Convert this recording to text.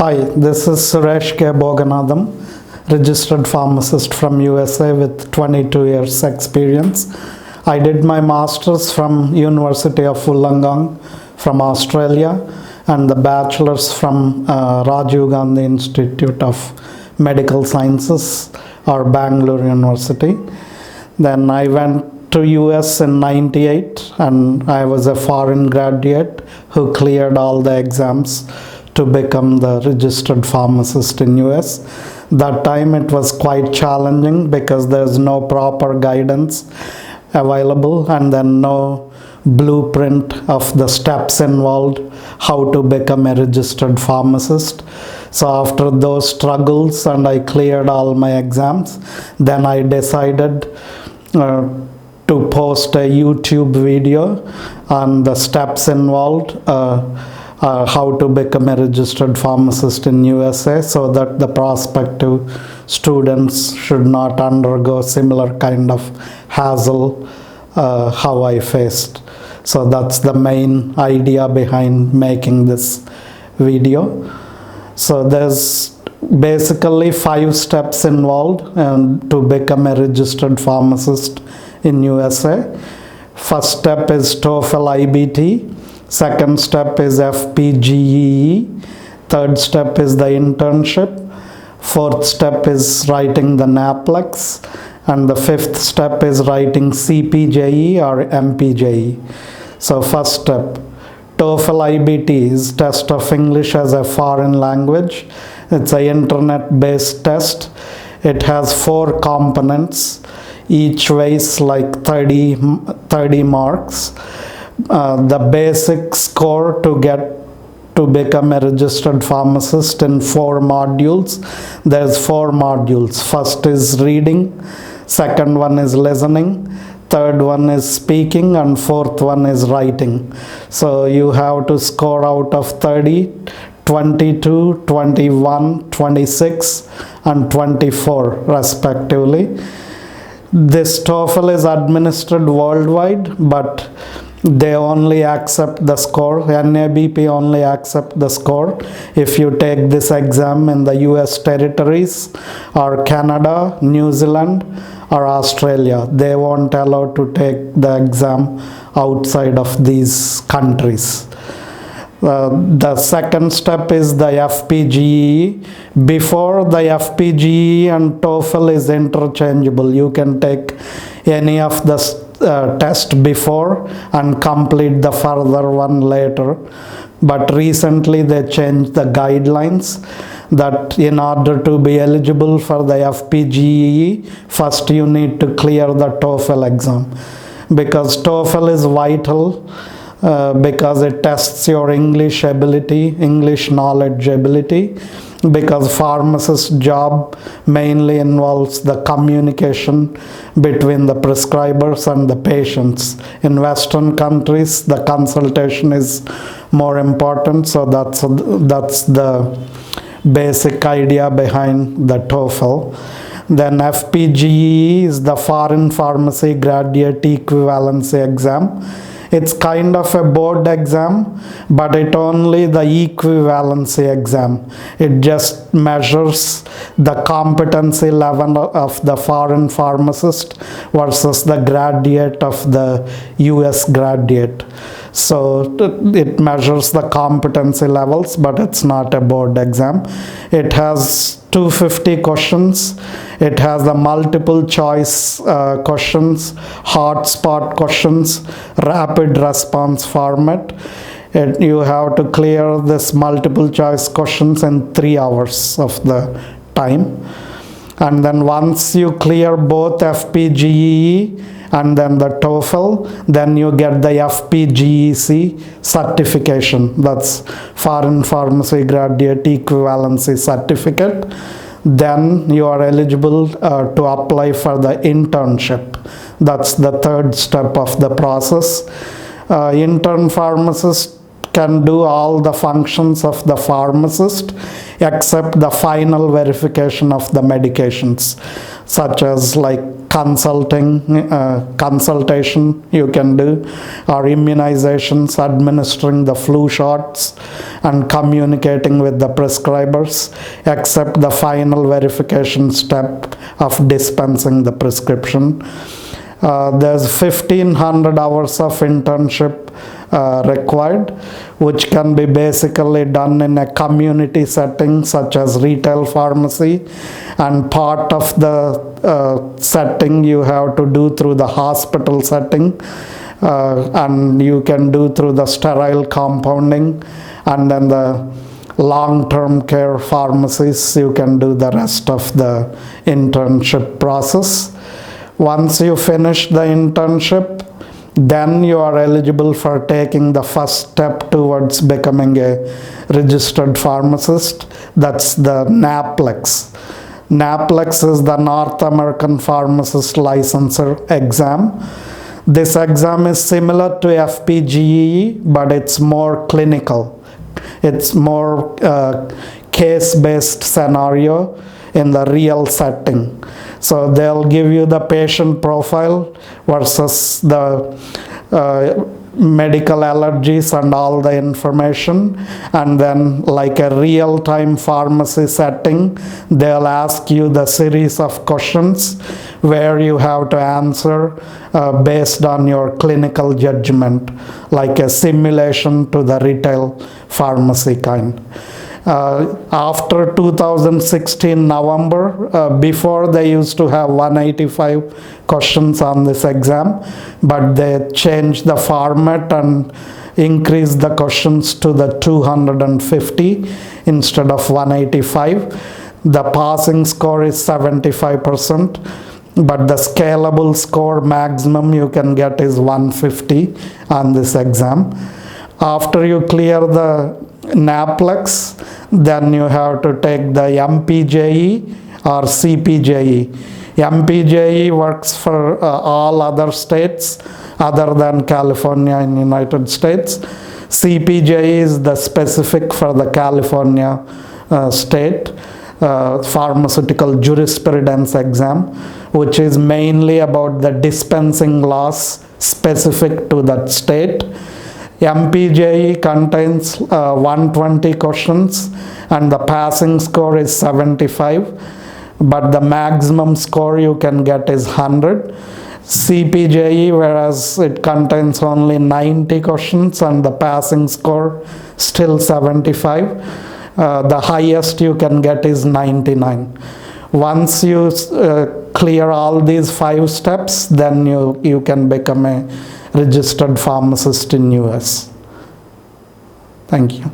Hi, this is Suresh K. Bhoganathan, registered pharmacist from USA with 22 years experience. I did my master's from University of Wollongong from Australia and the bachelor's from Rajiv Gandhi Institute of Medical Sciences or Bangalore University. Then I went to US in 98 and I was a foreign graduate who cleared all the exams to become the registered pharmacist in US. That time it was quite challenging because there's no proper guidance available and then no blueprint of the steps involved how to become a registered pharmacist. So after those struggles and I cleared all my exams, then I decided to post a YouTube video on the steps involved, how to become a registered pharmacist in USA, so that the prospective students should not undergo similar kind of hassle how I faced. So that's the main idea behind making this video. So there's basically 5 steps involved to become a registered pharmacist in USA. First step is TOEFL IBT. Second step is FPGEE. Third step is the internship. Fourth step is writing the NAPLEX. And the fifth step is writing CPJE or MPJE. So first step, TOEFL IBT is test of English as a foreign language. It's an internet-based test. It has 4 components. Each weighs like 30 marks. The basic score to become a registered pharmacist in 4 modules. There's 4 modules. First is reading, second one is listening, third one is speaking, and fourth one is writing. So you have to score out of 30, 22, 21, 26, and 24 respectively. This TOEFL is administered worldwide, but they only accept the score. NABP only accept the score if you take this exam in the US territories or Canada, New Zealand or Australia. They won't allow to take the exam outside of these countries. The second step is the FPGE. Before the FPGE and TOEFL is interchangeable. You can take any of the test before and complete the further one later. But recently they changed the guidelines that in order to be eligible for the FPGE, first you need to clear the TOEFL exam. Because TOEFL is vital because it tests your English ability, English knowledge ability, because pharmacist job mainly involves the communication between the prescribers and the patients. In Western countries, the consultation is more important, so that's the basic idea behind the TOEFL. Then FPGE is the Foreign Pharmacy Graduate Equivalency Exam. It's kind of a board exam, but it only the equivalency exam. It just measures the competency level of the foreign pharmacist versus the graduate of the US graduate. So it measures the competency levels, but it's not a board exam. It has 250 questions. It has the multiple choice questions, hotspot questions, rapid response format. You have to clear this multiple choice questions in 3 hours of the time. And then once you clear both FPGE and then the TOEFL, then you get the FPGEC certification. That's Foreign Pharmacy Graduate Equivalency Certificate. Then you are eligible to apply for the internship. That's the third step of the process. Intern pharmacist can do all the functions of the pharmacist except the final verification of the medications, such as like consultation you can do, or immunizations, administering the flu shots and communicating with the prescribers, except the final verification step of dispensing the prescription. There's 1500 hours of internship required, which can be basically done in a community setting such as retail pharmacy, and part of the setting you have to do through the hospital setting, and you can do through the sterile compounding, and then the long-term care pharmacies you can do the rest of the internship process. Once you finish the internship, then you are eligible for taking the first step towards becoming a registered pharmacist. That's the NAPLEX. NAPLEX is the North American Pharmacist Licensure exam. This exam is similar to FPGEE, but it's more clinical. It's more case-based scenario in the real setting. So they'll give you the patient profile versus the medical allergies and all the information, and then like a real-time pharmacy setting, they'll ask you the series of questions where you have to answer based on your clinical judgment, like a simulation to the retail pharmacy kind. After 2016 November, before they used to have 185 questions on this exam, but they changed the format and increased the questions to the 250 instead of 185. The passing score is 75%, but the scalable score maximum you can get is 150 on this exam. After you clear the NAPLEX, then you have to take the MPJE or CPJE. MPJE works for all other states other than California in United States. CPJE is the specific for the California state pharmaceutical jurisprudence exam, which is mainly about the dispensing laws specific to that state. MPJE contains 120 questions and the passing score is 75, but the maximum score you can get is 100. CPJE, whereas it contains only 90 questions and the passing score still 75, the highest you can get is 99. Once you clear all these 5 steps, then you can become a registered pharmacist in US. Thank you.